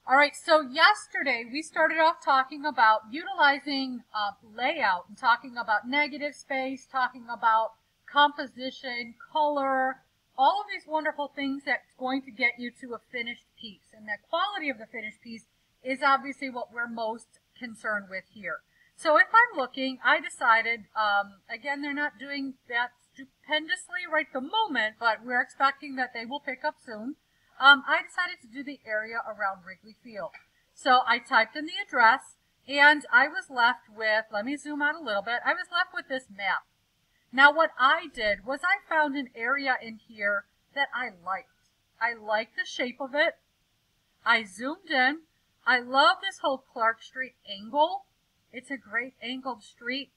All right, so yesterday we started off talking about utilizing layout and talking about negative space, talking about composition, color, all of these wonderful things that's going to get you to a finished piece. And the quality of the finished piece is obviously what we're most concerned with here. So if I'm looking, I decided, again, they're not doing that stupendously right the moment, but we're expecting that they will pick up soon. I decided to do the area around Wrigley Field. So I typed in the address, and I was left with, let me zoom out a little bit, I was left with this map. Now what I did was I found an area in here that I liked. I liked the shape of it. I zoomed in. I love this whole Clark Street angle. It's a great angled street.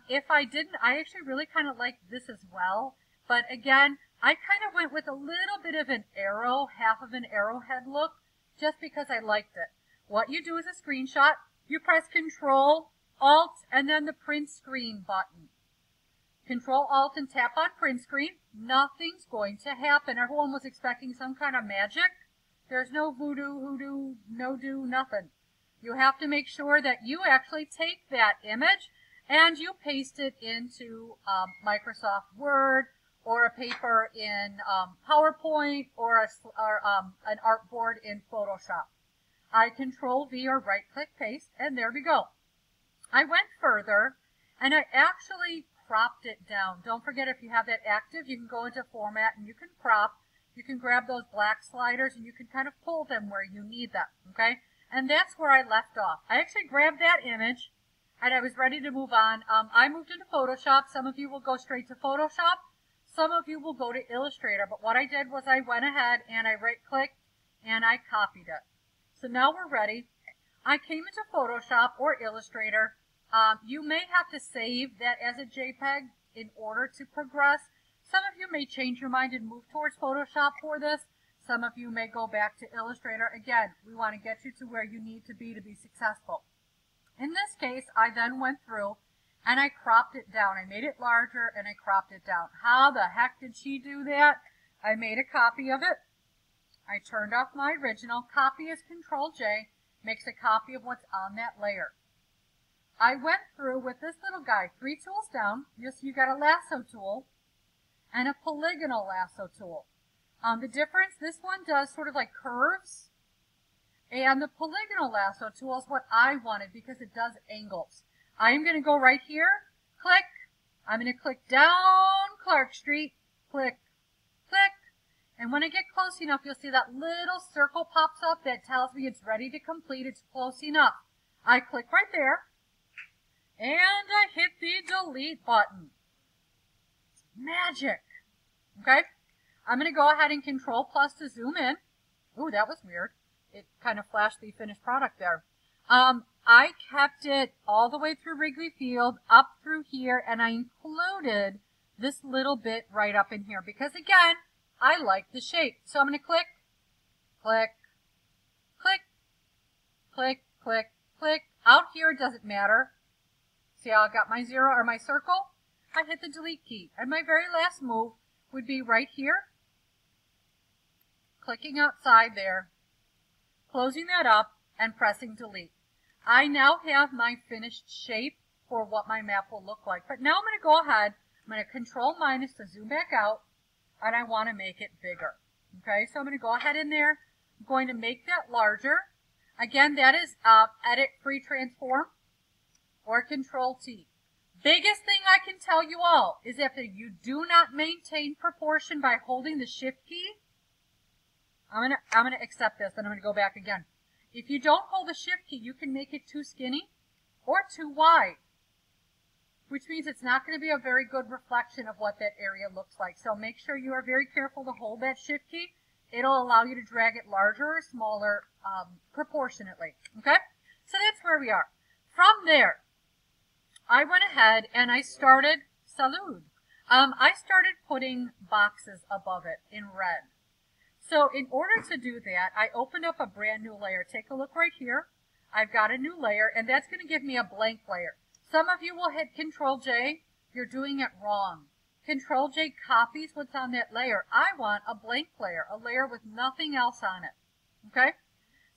If I didn't, I actually really kind of like this as well. But again, I kind of went with a little bit of an arrow, half of an arrowhead look, just because I liked it. What you do is a screenshot. You press Control, Alt, and then the print screen button. Control, Alt, and tap on print screen. Nothing's going to happen. Everyone was expecting some kind of magic. There's no voodoo, hoodoo, no-do, nothing. You have to make sure that you actually take that image and you paste it into Microsoft Word, or a paper in PowerPoint, or an artboard in Photoshop. I Control V or right click paste, and there we go. I went further and I actually cropped it down. Don't forget, if you have that active, you can go into format and you can crop. You can grab those black sliders and you can kind of pull them where you need them, okay? And that's where I left off. I actually grabbed that image and I was ready to move on. I moved into Photoshop. Some of you will go straight to Photoshop. Some of you will go to Illustrator, but what I did was I went ahead and I right-clicked and I copied it. So now we're ready. I came into Photoshop or Illustrator. You may have to save that as a JPEG in order to progress. Some of you may change your mind and move towards Photoshop for this. Some of you may go back to Illustrator. Again, we want to get you to where you need to be successful. In this case, I then went through and I cropped it down. I made it larger and I cropped it down. How the heck did she do that? I made a copy of it. I turned off my original. Copy is Control J. Makes a copy of what's on that layer. I went through with this little guy, 3 tools down. You got a lasso tool and a polygonal lasso tool. The difference, this one does sort of like curves. And the polygonal lasso tool is what I wanted because it does angles. I'm going to go right here, click. I'm going to click down Clark Street, click, click. And when I get close enough, you'll see that little circle pops up that tells me it's ready to complete. It's close enough. I click right there, and I hit the delete button. It's magic. Okay? I'm going to go ahead and Control plus to zoom in. Ooh, that was weird. It kind of flashed the finished product there. I kept it all the way through Wrigley Field, up through here, and I included this little bit right up in here because, again, I like the shape. So I'm going to click, click, click, click, click, click. Out here, it doesn't matter. See how I got my 0 or my circle? I hit the delete key. And my very last move would be right here, clicking outside there, closing that up, and pressing delete. I now have my finished shape for what my map will look like. But now I'm going to go ahead, I'm going to Control minus to zoom back out, and I want to make it bigger. Okay, so I'm going to go ahead in there. I'm going to make that larger. Again, that is Edit Free Transform or Control T. Biggest thing I can tell you all is if you do not maintain proportion by holding the Shift key, I'm gonna accept this, and I'm going to go back again. If you don't hold the Shift key, you can make it too skinny or too wide, which means it's not going to be a very good reflection of what that area looks like. So make sure you are very careful to hold that Shift key. It'll allow you to drag it larger or smaller proportionately. Okay? So that's where we are. From there, I went ahead and I started Salud. I started putting boxes above it in red. So in order to do that, I opened up a brand new layer. Take a look right here. I've got a new layer, and that's going to give me a blank layer. Some of you will hit Control J. You're doing it wrong. Control J copies what's on that layer. I want a blank layer, a layer with nothing else on it. Okay?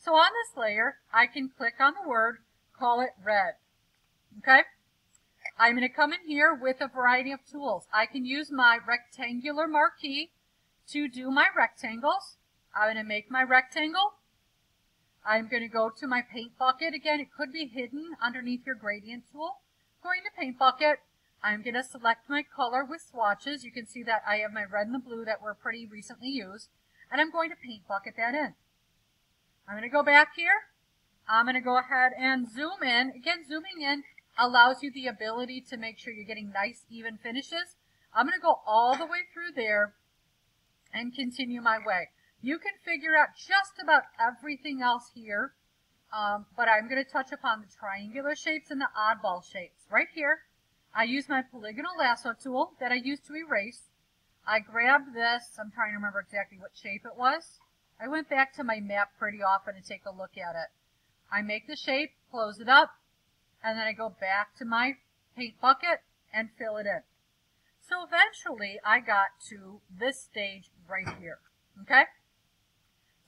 So on this layer, I can click on the word, call it red. Okay? I'm going to come in here with a variety of tools. I can use my rectangular marquee to do my rectangles. I'm going to make my rectangle. I'm going to go to my paint bucket. Again, it could be hidden underneath your gradient tool. Going to paint bucket. I'm going to select my color with swatches. You can see that I have my red and the blue that were pretty recently used. And I'm going to paint bucket that in. I'm going to go back here. I'm going to go ahead and zoom in. Again, zooming in allows you the ability to make sure you're getting nice, even finishes. I'm going to go all the way through there and continue my way. You can figure out just about everything else here, but I'm going to touch upon the triangular shapes and the oddball shapes. Right here, I use my polygonal lasso tool that I used to erase. I grabbed this. I'm trying to remember exactly what shape it was. I went back to my map pretty often to take a look at it. I make the shape, close it up, and then I go back to my paint bucket and fill it in. So eventually I got to this stage right here. Okay?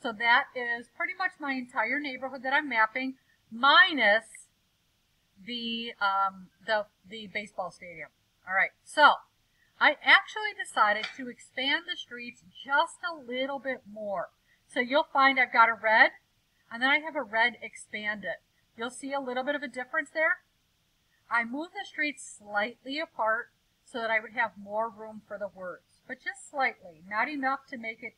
So that is pretty much my entire neighborhood that I'm mapping, minus the baseball stadium. All right, so I actually decided to expand the streets just a little bit more. So you'll find I've got a red, and then I have a red expanded. You'll see a little bit of a difference there. I moved the streets slightly apart so that I would have more room for the words, but just slightly, not enough to make it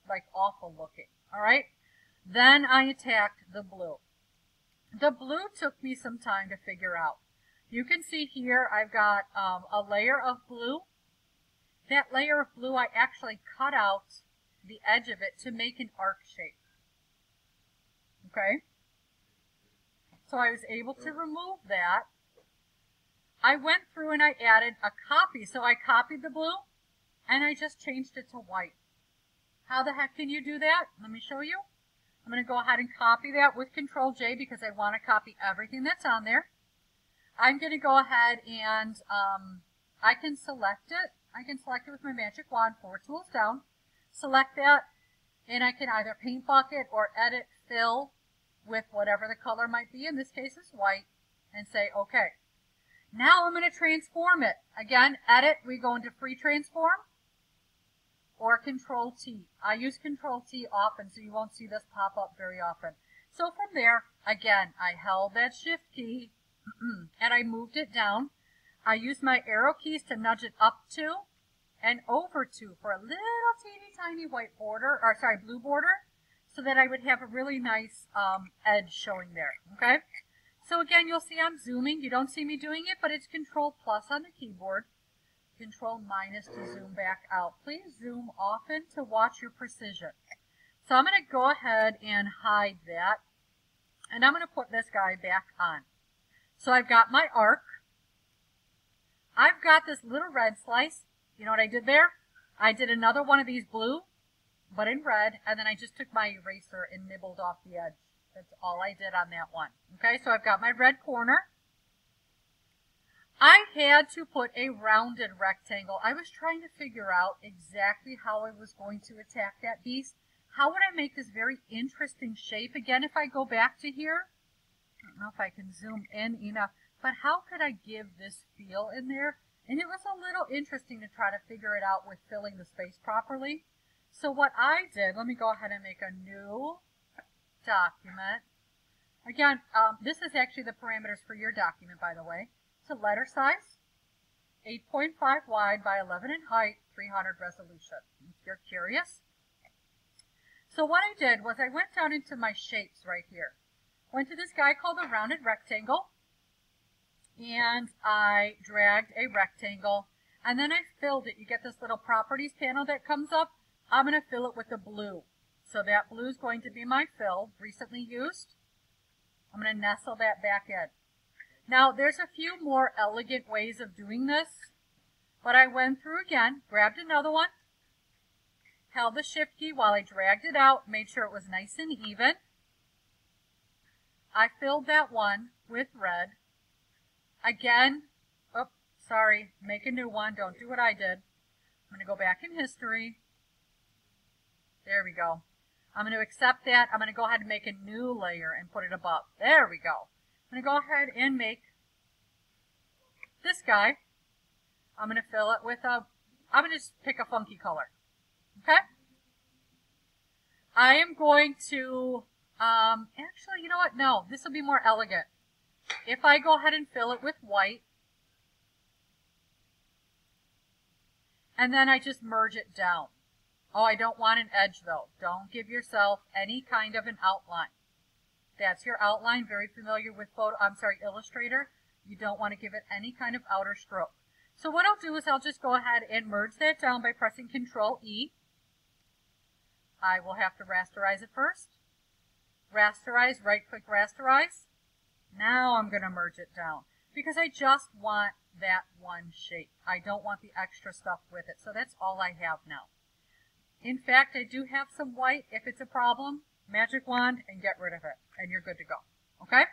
like awful looking. All right. Then I attacked the blue. The blue took me some time to figure out. You can see here I've got a layer of blue. That layer of blue I actually cut out the edge of it to make an arc shape. Okay. So I was able to remove that. I went through and I added a copy. So I copied the blue and I just changed it to white. How the heck can you do that? Let me show you. I'm going to go ahead and copy that with Control J because I want to copy everything that's on there. I'm going to go ahead and I can select it. I can select it with my magic wand, 4 tools down. Select that, and I can either paint bucket or edit, fill with whatever the color might be. In this case, it's white, and say OK. Now I'm going to transform it. Again, edit, we go into free transform or Control T. I use Control T often, so you won't see this pop up very often. So from there, again, I held that Shift key and I moved it down. I used my arrow keys to nudge it up to and over to for a little teeny tiny white border, or sorry, blue border, so that I would have a really nice edge showing there. Okay. So again, you'll see I'm zooming. You don't see me doing it, but it's Control plus on the keyboard. Control minus to zoom back out. Please zoom often to watch your precision. So I'm going to go ahead and hide that. And I'm going to put this guy back on. So I've got my arc. I've got this little red slice. You know what I did there? I did another one of these blue, but in red. And then I just took my eraser and nibbled off the edge. That's all I did on that one. Okay, so I've got my red corner. I had to put a rounded rectangle. I was trying to figure out exactly how I was going to attack that beast. How would I make this very interesting shape? Again, if I go back to here, I don't know if I can zoom in enough, but how could I give this feel in there? And it was a little interesting to try to figure it out with filling the space properly. So what I did, let me go ahead and make a new document. Again, this is actually the parameters for your document, by the way. To letter size, 8.5 wide by 11 in height, 300 resolution. If you're curious. So what I did was I went down into my shapes right here. Went to this guy called a rounded rectangle, and I dragged a rectangle, and then I filled it. You get this little properties panel that comes up. I'm going to fill it with the blue. So that blue is going to be my fill, recently used. I'm going to nestle that back in. Now, there's a few more elegant ways of doing this, but I went through again, grabbed another one, held the Shift key while I dragged it out, made sure it was nice and even. I filled that one with red. Again, oh, sorry, make a new one. Don't do what I did. I'm going to go back in history. There we go. I'm going to accept that. I'm going to go ahead and make a new layer and put it above. There we go. I'm going to go ahead and make this guy. I'm going to fill it with I'm going to just pick a funky color. Okay? I am going to, actually, you know what? No, this will be more elegant. If I go ahead and fill it with white, and then I just merge it down. Oh, I don't want an edge though. Don't give yourself any kind of an outline. That's your outline. Very familiar with Illustrator. You don't want to give it any kind of outer stroke. So what I'll do is I'll just go ahead and merge that down by pressing Control E. I will have to rasterize it first. Rasterize, right click rasterize. Now I'm going to merge it down because I just want that one shape. I don't want the extra stuff with it. So that's all I have now. In fact, I do have some white. If it's a problem, magic wand and get rid of it and you're good to go. Okay?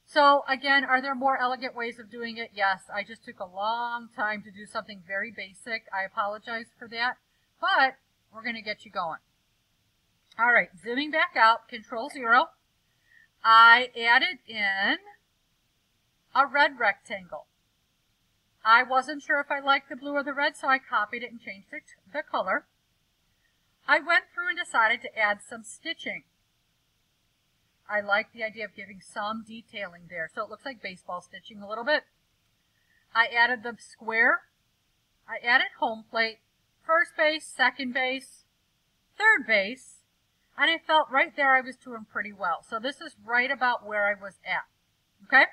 So again, are there more elegant ways of doing it? Yes, I just took a long time to do something very basic. I apologize for that, but we're going to get you going. All right, zooming back out, Control 0. I added in a red rectangle. I wasn't sure if I liked the blue or the red, so I copied it and changed the color. I went through and decided to add some stitching. I like the idea of giving some detailing there, so it looks like baseball stitching a little bit. I added the square. I added home plate, first base, second base, third base, and I felt right there I was doing pretty well. So this is right about where I was at. Okay?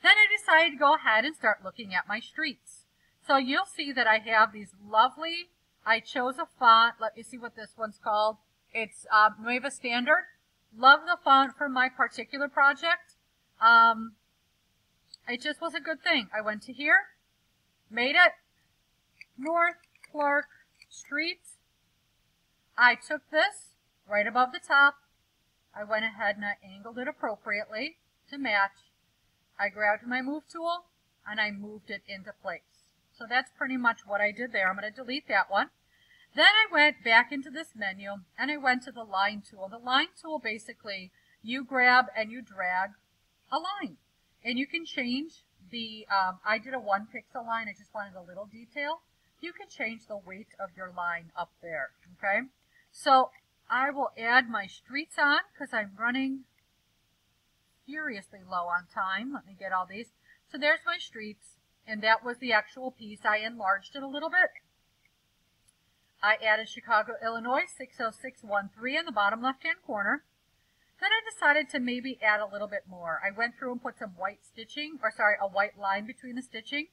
Then I decided to go ahead and start looking at my streets. So you'll see that I have these lovely, I chose a font. Let me see what this one's called. It's Nueva Standard. Love the font for my particular project. It just was a good thing. I went to here, made it North Clark Street. I took this right above the top. I went ahead and I angled it appropriately to match. I grabbed my move tool and I moved it into place. So that's pretty much what I did there. I'm going to delete that one. Then I went back into this menu and I went to the line tool. The line tool, basically, you grab and you drag a line. And you can change the, I did a 1 pixel line. I just wanted a little detail. You can change the weight of your line up there. Okay. So I will add my streets on because I'm running furiously low on time. Let me get all these. So there's my streets. And that was the actual piece. I enlarged it a little bit. I added Chicago, Illinois, 60613 in the bottom left-hand corner. Then I decided to maybe add a little bit more. I went through and put some white stitching, a white line between the stitching.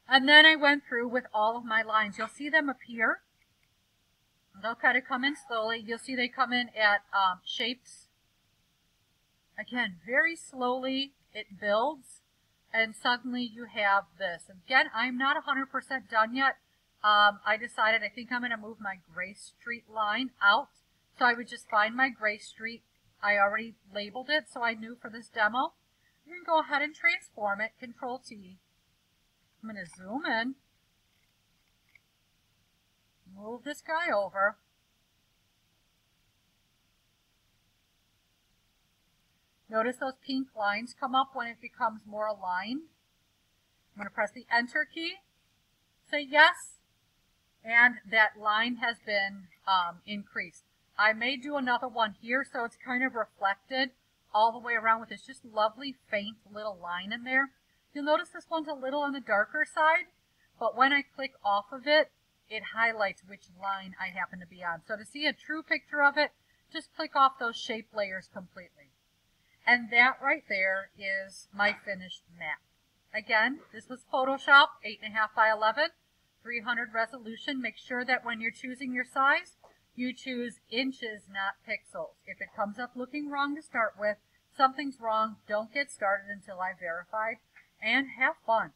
And then I went through with all of my lines. You'll see them appear. They'll kind of come in slowly. You'll see they come in at shapes. Again, very slowly it builds. And suddenly you have this. Again, I'm not 100% done yet. I decided I think I'm going to move my gray street line out. So I would just find my gray street. I already labeled it, so I knew for this demo. You can go ahead and transform it, Control T. I'm going to zoom in. Move this guy over. Notice those pink lines come up when it becomes more aligned. I'm going to press the Enter key. Say yes. And that line has been increased. I may do another one here so it's kind of reflected all the way around with this just lovely faint little line in there. You'll notice this one's a little on the darker side, but when I click off of it, it highlights which line I happen to be on. So to see a true picture of it, just click off those shape layers completely. And that right there is my finished map. Again, this was Photoshop, 8.5 by 11. 300 resolution. Make sure that when you're choosing your size, you choose inches, not pixels. If it comes up looking wrong to start with, something's wrong. Don't get started until I verified. And have fun.